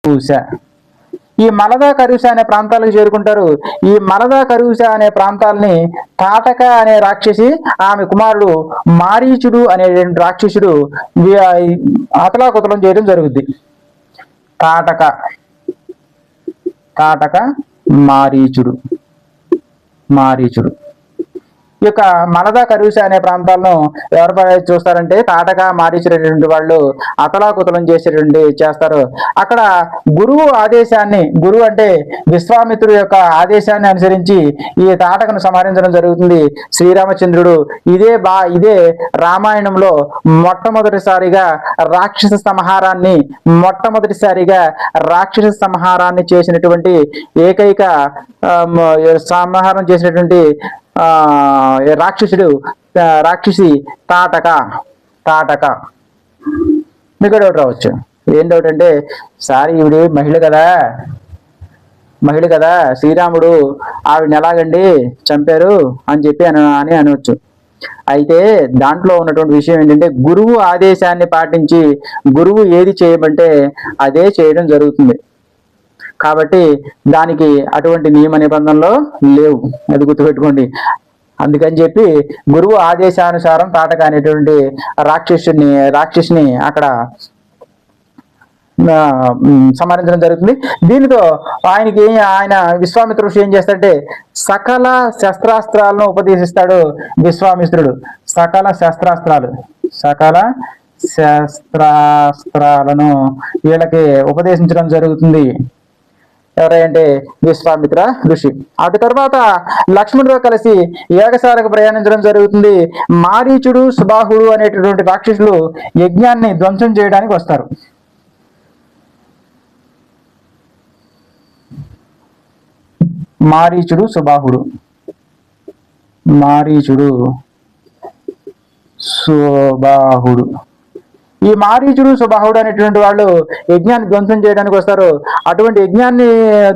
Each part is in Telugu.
కరూస. ఈ మలద కరూస అనే ప్రాంతాలకు చేరుకుంటారు. ఈ మలద కరూస అనే ప్రాంతాలని తాటక అనే రాక్షసి, ఆమె కుమారుడు మారీచుడు అనే రాక్షసుడు అతలాకుతలం చేయడం జరుగుద్ది. తాటక, తాటక, మారీచుడు, మారీచుడు. ఈ యొక్క మలద కరూస అనే ప్రాంతాలను ఎవరు చూస్తారంటే తాటక మారీచినటువంటి వాళ్ళు అతలాకుతలం చేస్తారు. అక్కడ గురువు ఆదేశాన్ని, గురువు అంటే విశ్వామిత్రుడు యొక్క ఆదేశాన్ని అనుసరించి ఈ తాటకను సంహరించడం జరుగుతుంది శ్రీరామచంద్రుడు. ఇదే రామాయణంలో మొట్టమొదటిసారిగా రాక్షస సంహారాన్ని చేసినటువంటి ఏకైక సంహారం చేసినటువంటి రాక్షసి తాటక. మీకు డౌట్ రావచ్చు, ఏం డౌట్ అంటే సార్ ఈవిడ మహిళ కదా శ్రీరాముడు ఆవిడని ఎలాగండి చంపారు అని చెప్పి అని అనవచ్చు. అయితే దాంట్లో ఉన్నటువంటి విషయం ఏంటంటే గురువు ఆదేశాన్ని పాటించి గురువు ఏది చేయమంటే అదే చేయడం జరుగుతుంది. కాబట్టి దానికి అటువంటి నియమ నిబంధనలు లేవు, అది గుర్తుపెట్టుకోండి. అందుకని చెప్పి గురువు ఆదేశానుసారం తాటక అనేటువంటి రాక్షసిని అక్కడ సంహరించడం జరుగుతుంది. దీనితో ఆయన విశ్వామిత్ర ఋషి ఏం చేస్తాడంటే సకల శస్త్రాస్త్రాలను ఉపదేశిస్తాడు విశ్వామిత్రుడు. సకల శస్త్రాస్త్రాలను వీళ్ళకి ఉపదేశించడం జరుగుతుంది. ఎవరంటే విశ్వామిత్ర ఋషి. అటు తర్వాత లక్ష్మణుడితో కలిసి యాగశాలకు ప్రయాణించడం జరుగుతుంది. మారీచుడు, సుబాహుడు అనేటటువంటి రాక్షసులు యజ్ఞాన్ని ధ్వంసం చేయడానికి వస్తారు. మారీచుడు, సుబాహుడు ఈ మారీచుడు, సుబాహుడు అనేటువంటి వాళ్ళు యజ్ఞాన్ని ధ్వంసం చేయడానికి వస్తారు. అటువంటి యజ్ఞాన్ని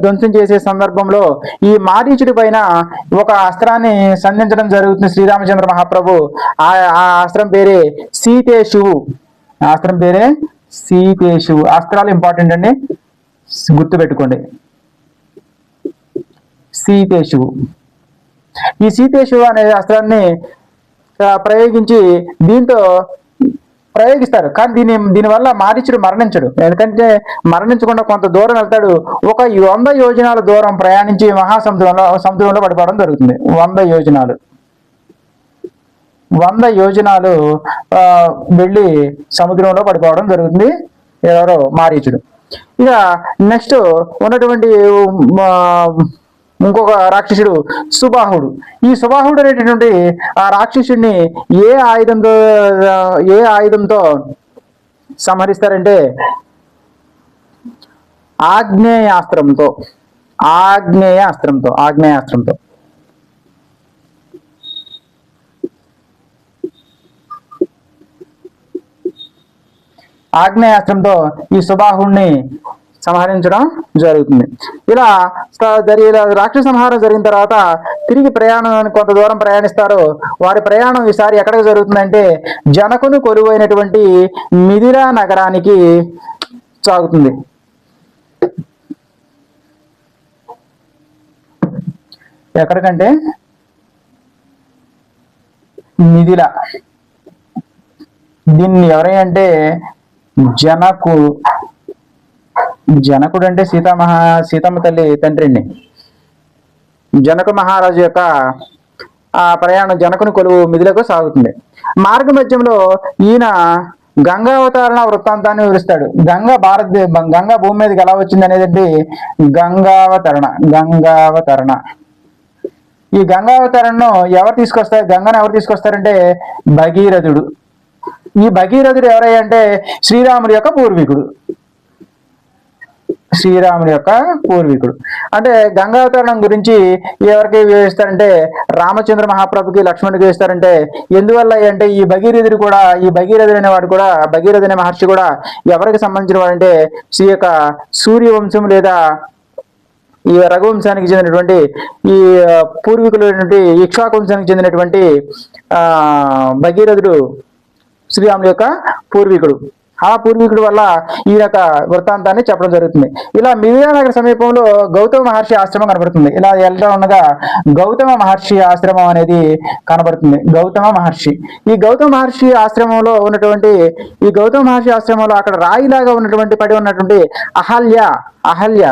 ధ్వంసం చేసే సందర్భంలో ఈ మారీచుడి పైన ఒక అస్త్రాన్ని సంధించడం జరుగుతుంది శ్రీరామచంద్ర మహాప్రభు. ఆ అస్త్రం పేరే సీతేశువు. అస్త్రాలు ఇంపార్టెంట్ అండి, గుర్తుపెట్టుకోండి. సీతేశువు. ఈ సీతేశువు అనే అస్త్రాన్ని ప్రయోగిస్తారు. కానీ దీనివల్ల మారీచుడు మరణించడు. ఎందుకంటే మరణించకుండా కొంత దూరం వెళ్తాడు. ఒక 100 యోజనాల దూరం ప్రయాణించి సముద్రంలో పడిపోవడం జరుగుతుంది. 100 యోజనాలు వెళ్ళి సముద్రంలో పడిపోవడం జరుగుతుంది ఎవరో మారీచుడు. ఇక నెక్స్ట్ ఉన్నటువంటి ఇంకొక రాక్షసుడు సుబాహుడు. ఈ సుబాహుడు అనేటటువంటి ఆ రాక్షసుడిని ఏ ఆయుధంతో సంహరిస్తారంటే ఆగ్నేయాస్త్రంతో. ఆగ్నేయాస్త్రంతో ఈ సుబాహుడిని సంహరించడం జరుగుతుంది. ఇలా రాక్షస సంహారం జరిగిన తర్వాత తిరిగి కొంత దూరం ప్రయాణిస్తారు. వారి ప్రయాణం ఈసారి ఎక్కడికి జరుగుతుందంటే జనకుని కొలువైనటువంటి మిథిలా నగరానికి సాగుతుంది. ఎక్కడికంటే మిథిలా. దీన్ని ఎవరంటే జనకుడు అంటే సీతమ్మ తల్లి తండ్రి అండి. జనక మహారాజు యొక్క ఆ ప్రయాణం జనకుని కొలువు మిథిలకు సాగుతుంది. మార్గ మధ్యంలో ఈయన గంగావతరణ వృత్తాంతాన్ని వివరిస్తాడు. గంగా భూమి మీదకి ఎలా వచ్చింది అనేది గంగావతరణ. ఈ గంగావతరణను గంగను ఎవరు తీసుకొస్తారంటే భగీరథుడు. ఈ భగీరథుడు ఎవరంటే శ్రీరాముడి యొక్క పూర్వీకుడు. అంటే గంగావతరణం గురించి ఎవరికి వివరిస్తారంటే రామచంద్ర మహాప్రభుకి, లక్ష్మణుడికి ఇస్తారంటే ఎందువల్ల అంటే ఈ భగీరథుడు అనే మహర్షి కూడా ఎవరికి సంబంధించిన వాడంటే ఈ యొక్క సూర్యవంశం లేదా ఈ రఘువంశానికి చెందినటువంటి ఈ పూర్వీకులు ఇక్ష్వాకు వంశానికి చెందినటువంటి భగీరథుడు శ్రీరాముడి యొక్క పూర్వీకుడు. ఆ పూర్వీకుడి వల్ల ఈ యొక్క వృత్తాంతాన్ని చెప్పడం జరుగుతుంది. ఇలా మిథిలానగర సమీపంలో గౌతమ మహర్షి ఆశ్రమం కనబడుతుంది. ఇలా వెళ్తా ఉండగా గౌతమ మహర్షి ఆశ్రమం అనేది కనబడుతుంది. గౌతమ మహర్షి, ఈ గౌతమ మహర్షి ఆశ్రమంలో ఉన్నటువంటి ఈ గౌతమ మహర్షి ఆశ్రమంలో అక్కడ రాయిలాగా ఉన్నటువంటి పడి ఉన్నటువంటి అహల్య అహల్య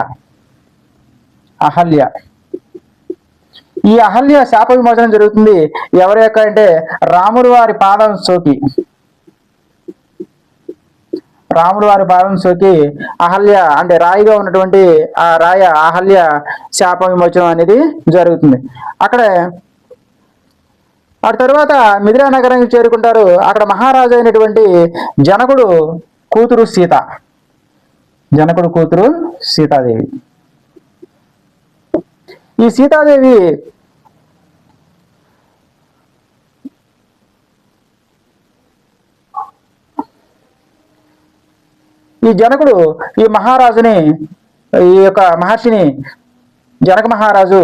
అహల్య ఈ అహల్య శాప విమోచనం జరుగుతుంది. ఎవరి యొక్క అంటే రాముడు వారి పాదం సోకి, రాముడు వారి పాదం సోకి అహల్య అంటే రాయిగా ఉన్నటువంటి ఆ రాయ అహల్య శాప విమోచనం అనేది జరుగుతుంది. అక్కడ ఆ తర్వాత మిథిలా నగరానికి చేరుకుంటారు. అక్కడ మహారాజు అయినటువంటి జనకుడు కూతురు సీత, జనకుడు కూతురు సీతాదేవి. ఈ సీతాదేవి ఈ జనకుడు ఈ మహారాజుని ఈ యొక్క మహర్షిని జనక మహారాజు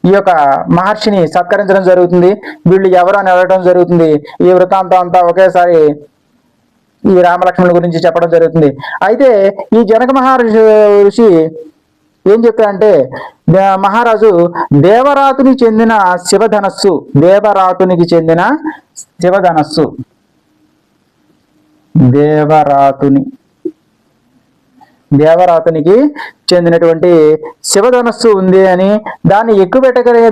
ఈ యొక్క మహర్షిని సత్కరించడం జరుగుతుంది. వీళ్ళు ఎవరు అని అడగడం జరుగుతుంది. ఈ వృత్తాంతం అంతా ఒకేసారి ఈ రామలక్ష్మణుల గురించి చెప్పడం జరుగుతుంది. అయితే ఈ జనక మహర్షి ఏం చెప్తారంటే మహారాజు దేవరాతుని చెందిన శివధనస్సు, దేవరాతునికి చెందిన శివధనస్సు, దేవరాతునికి చెందినటువంటి శివధనస్సు ఉంది అని, దాన్ని ఎక్కుపెట్టగలిగి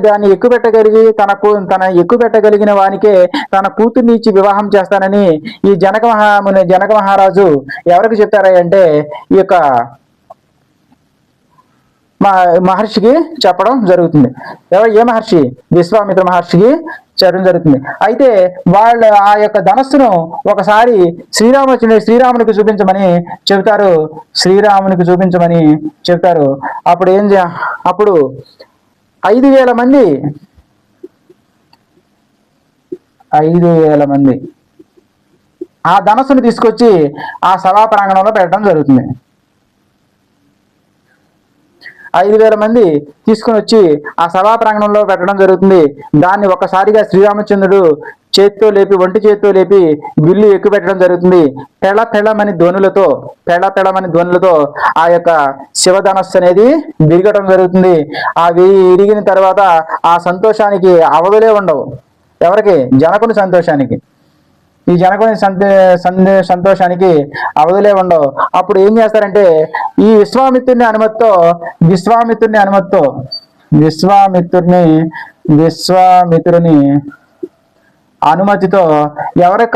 తన ఎక్కుపెట్టగలిగిన వానికే తన కూతుర్ని ఇచ్చి వివాహం చేస్తానని ఈ జనక మహారాజు ఎవరికి చెప్తారా అంటే ఈ యొక్క మహర్షికి చెప్పడం జరుగుతుంది. ఏ మహర్షి? విశ్వామిత్ర మహర్షికి చెప్పడం జరుగుతుంది. అయితే వాళ్ళు ఆ యొక్క ధనస్సును ఒకసారి శ్రీరామునికి చూపించమని చెబుతారు. శ్రీరామునికి చూపించమని చెప్తారు. అప్పుడు అప్పుడు 5,000 మంది ఆ ధనస్సును తీసుకొచ్చి ఆ సభా ప్రాంగణంలో పెట్టడం జరుగుతుంది. 5,000 మంది తీసుకుని వచ్చి ఆ సభా ప్రాంగణంలో పెట్టడం జరుగుతుంది. దాన్ని ఒక్కసారిగా శ్రీరామచంద్రుడు ఒంటి చేత్తో లేపి విల్లు ఎక్కుపెట్టడం జరుగుతుంది. పెళమని ధ్వనులతో ఆ యొక్క శివధనస్సు అనేది విరగడం జరుగుతుంది. ఆ విరిగిన తర్వాత ఆ సంతోషానికి అవధులే ఉండవు. ఎవరికి? జనకుని సంతోషానికి. ఈ జనకుని సంతోషానికి అవధులే ఉండవు. అప్పుడు ఏం చేస్తారంటే ఈ విశ్వామిత్రుని అనుమతితో ఎవరికి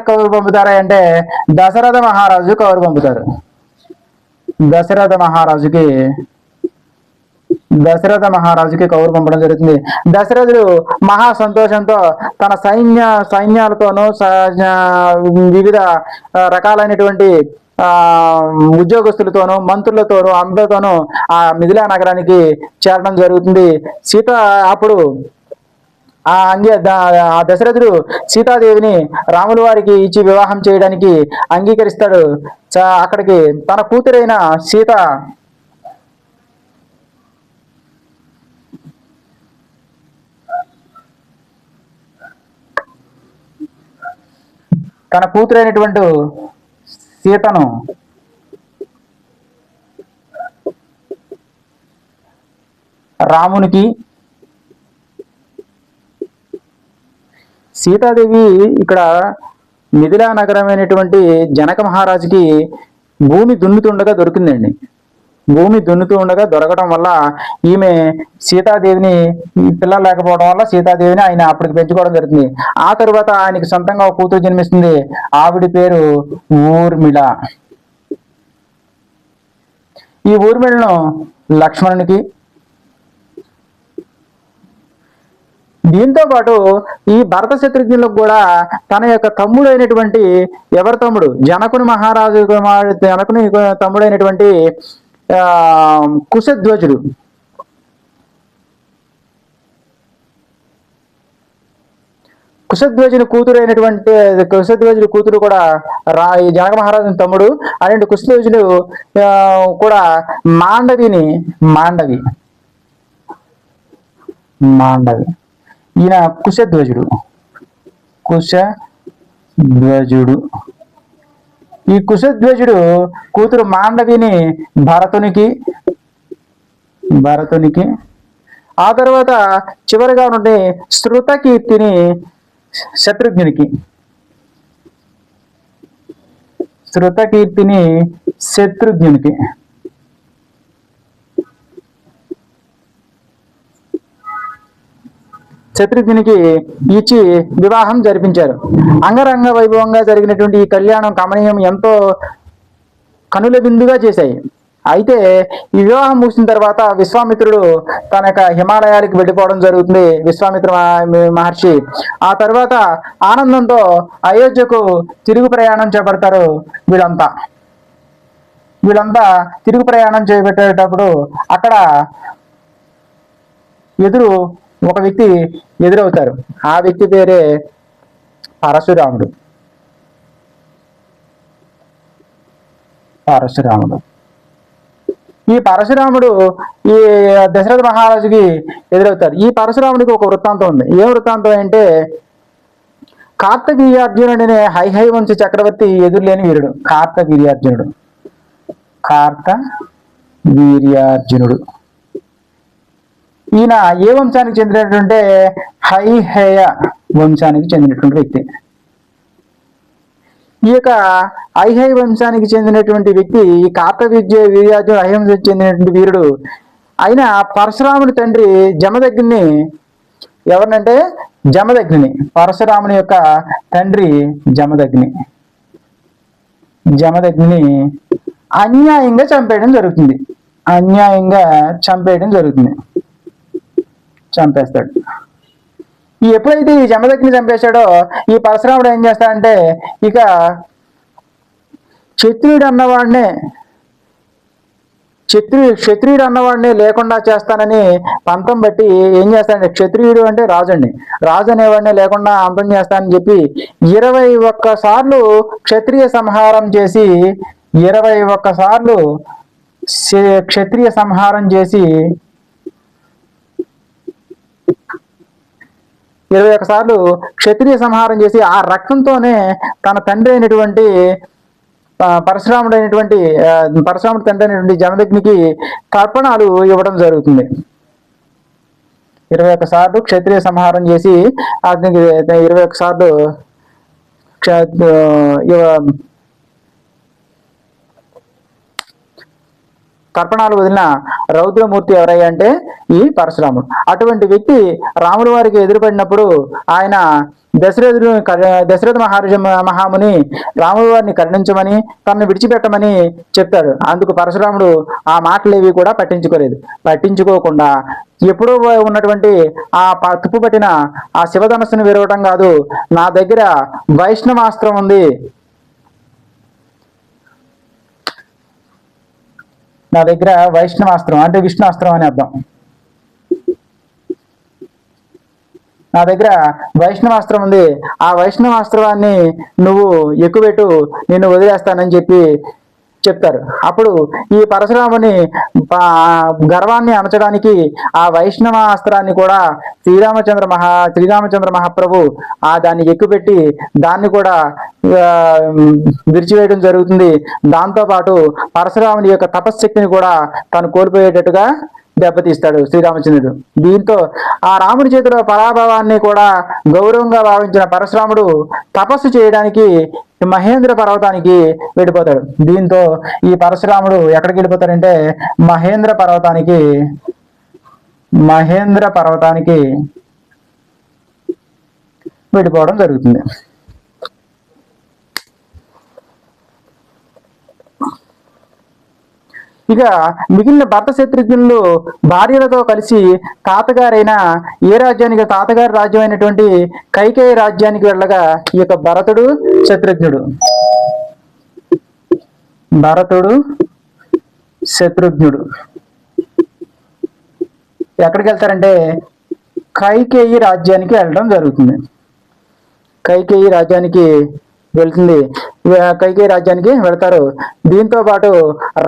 కబురు పంపుతారా అంటే దశరథ మహారాజు కబురు పంపుతారు. దశరథ మహారాజుకి కబురు పంపడం జరుగుతుంది. దశరథుడు మహా సంతోషంతో తన సైన్యాలతోనూ వివిధ రకాలైనటువంటి ఉద్యోగస్తులతోనూ మంత్రులతోనూ అందరితోనూ ఆ మిథిలా నగరానికి చేరడం జరుగుతుంది. సీత అప్పుడు ఆ దశరథుడు సీతాదేవిని రాముల వారికి ఇచ్చి వివాహం చేయడానికి అంగీకరిస్తాడు. అక్కడికి తన కూతురైన సీత తన కూతురైనటువంటి సీతను రామునికి, సీతాదేవి ఇక్కడ మిథిలా నగరమైనటువంటి జనక మహారాజుకి భూమి దున్నుతుండగా దొరికిందండి. భూమి దున్నుతూ ఉండగా దొరకడం వల్ల ఈమె సీతాదేవిని, పిల్లలు లేకపోవడం వల్ల సీతాదేవిని ఆయన అప్పటికి పెంచుకోవడం జరుగుతుంది. ఆ తరువాత ఆయనకి సొంతంగా ఒక కూతురు జన్మిస్తుంది. ఆవిడ పేరు ఊర్మిళ. ఈ ఊర్మిళను లక్ష్మణునికి, దీంతో పాటు ఈ భరత శత్రుఘ్నులకు కూడా తన యొక్క తమ్ముడు అయినటువంటి ఎవరి తమ్ముడు? జనకుని మహారాజు జనకుని తమ్ముడైనటువంటి కుశధ్వజుడు, కుశధ్వజుని కూతురు కూడా ఈ జనక మహారాజుని తమ్ముడు అలాంటి కుశధ్వజుడు కూడా మాండవి ఈయన కుశధ్వజుడు ఈ కుశధ్వజుడు కూతురు మాండవిని భరతునికి ఆ తర్వాత చివరిగా నుండి శృతకీర్తిని శత్రుఘ్నునికి శత్రుఘ్నునికి ఇచ్చి వివాహం జరిపించారు. అంగరంగ వైభవంగా జరిగినటువంటి ఈ కళ్యాణం కమనీయం ఎంతో కనుల విందుగా చేశాయి. అయితే ఈ వివాహం ముగిసిన తర్వాత విశ్వామిత్రుడు తన యొక్క హిమాలయాలకు వెళ్ళిపోవడం జరుగుతుంది. విశ్వామిత్ర మహర్షి ఆ తర్వాత ఆనందంతో అయోధ్యకు తిరుగు ప్రయాణం చేపడతారు. వీళ్ళంతా తిరుగు ప్రయాణం చేపట్టేటప్పుడు అక్కడ ఒక వ్యక్తి ఎదురవుతారు. ఆ వ్యక్తి పేరే పరశురాముడు. ఈ పరశురాముడు ఈ దశరథ మహారాజుకి ఎదురవుతారు. ఈ పరశురాముడికి ఒక వృత్తాంతం ఉంది. ఏ వృత్తాంతం అంటే, కార్తవీర్యార్జునుడు అనే హైహైవంశ చక్రవర్తి ఎదురులేని వీరుడు కార్తవీర్యార్జునుడు. ఈయన ఏ వంశానికి చెందినటువంటి హైహేయ వంశానికి చెందినటువంటి వ్యక్తి. ఈ యొక్క ఐహై వంశానికి చెందినటువంటి వ్యక్తి ఈ కార్తవీర్యార్జునుడు ఐహంశానికి చెందినటువంటి వీరుడు అయిన పరశురాముని తండ్రి జమదగ్ని ఎవరినంటే జమదగ్ని పరశురాముని యొక్క తండ్రి జమదగ్ని అన్యాయంగా చంపేయడం జరుగుతుంది. చంపేస్తాడు. ఎప్పుడైతే ఈ జమదగ్ని చంపేశాడో ఈ పరశురాముడు ఏం చేస్తాడంటే, ఇక క్షత్రియుడు అన్నవాడిని లేకుండా చేస్తానని పంతం బట్టి ఏం చేస్తాడంటే, క్షత్రియుడు అంటే రాజు అనేవాడిని లేకుండా అంతం చేస్తానని చెప్పి 21 సార్లు క్షత్రియ సంహారం చేసి 21 సార్లు క్షత్రియ సంహారం చేసి ఆ రక్తంతోనే తన తండ్రి అయినటువంటి పరశురాముడు తండ్రి అయినటువంటి జమదగ్నికి తర్పణాలు ఇవ్వడం జరుగుతుంది. 21 సార్లు క్షత్రియ సంహారం చేసి అతనికి 21 సార్లు తర్పణాలు వదిలిన రౌద్రమూర్తి ఎవరయ్యా అంటే ఈ పరశురాముడు. అటువంటి వ్యక్తి రాముల వారికి ఎదురుపడినప్పుడు ఆయన దశరథ మహాముని రాముల వారిని కరుణించమని తనను విడిచిపెట్టమని చెప్తాడు. అందుకు పరశురాముడు ఆ మాటలేవి కూడా పట్టించుకోకుండా ఎప్పుడో ఉన్నటువంటి ఆ తుప్పుపట్టిన ఆ శివధనస్సును విరవటం కాదు, నా దగ్గర వైష్ణవాస్త్రం ఉంది, నా దగ్గర వైష్ణవాస్త్రం అంటే విష్ణుస్త్రం అని అర్థం. నా దగ్గర వైష్ణవాస్త్రం ఉంది, ఆ వైష్ణవాస్త్రాన్ని నువ్వు ఎక్కుపెట్టు, నిన్ను వదిలేస్తానని చెప్పి చెప్తారు. అప్పుడు ఈ పరశురాముని గర్వాన్ని అణచడానికి ఆ వైష్ణవాస్త్రాన్ని కూడా శ్రీరామచంద్ర మహాప్రభు దాన్ని ఎక్కుపెట్టి దాన్ని కూడా విరిచివేయడం జరుగుతుంది. దాంతోపాటు పరశురాముని యొక్క తపశ్శక్తిని కూడా తను కోల్పోయేటట్టుగా దెబ్బతీస్తాడు శ్రీరామచంద్రుడు. దీంతో ఆ రాముడి చేతిలో పరాభవాన్ని కూడా గౌరవంగా భావించిన పరశురాముడు తపస్సు చేయడానికి మహేంద్ర పర్వతానికి వెళ్ళిపోతాడు. దీంతో ఈ పరశురాముడు ఎక్కడికి వెళ్ళిపోతాడంటే మహేంద్ర పర్వతానికి వెళ్ళిపోవడం జరుగుతుంది. ఇక మిగిలిన భర్త శత్రుఘ్నులు భార్యలతో కలిసి తాతగారైన తాతగారి రాజ్యం అయినటువంటి కైకేయి రాజ్యానికి వెళ్ళగా ఈ యొక్క భరతుడు శత్రుఘ్నుడు ఎక్కడికి వెళ్తారంటే కైకేయి రాజ్యానికి వెళ్ళడం జరుగుతుంది. కైకేయి రాజ్యానికి వెళ్తారు. దీంతో పాటు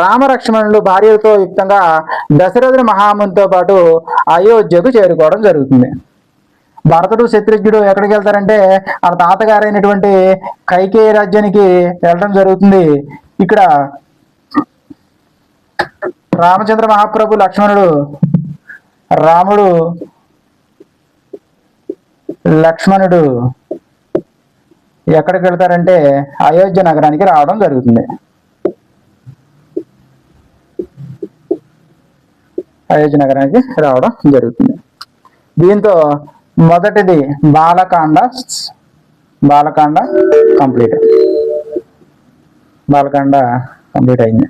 రామలక్ష్మణులు భార్యలతో యుక్తంగా దశరథ మహామునితో పాటు అయోధ్యకు చేరుకోవడం జరుగుతుంది. భరతుడు శత్రుఘ్నుడు ఎక్కడికి వెళ్తారంటే వాళ్ళ తాతగారైనటువంటి కైకేయి రాజ్యానికి వెళ్ళడం జరుగుతుంది. ఇక్కడ రామచంద్ర మహాప్రభు లక్ష్మణుడు లక్ష్మణుడు ఎక్కడికి వెళ్తారంటే అయోధ్య నగరానికి రావడం జరుగుతుంది. అయోధ్య నగరానికి రావడం జరుగుతుంది. దీంతో మొదటిది బాలకాండ కంప్లీట్ అయింది.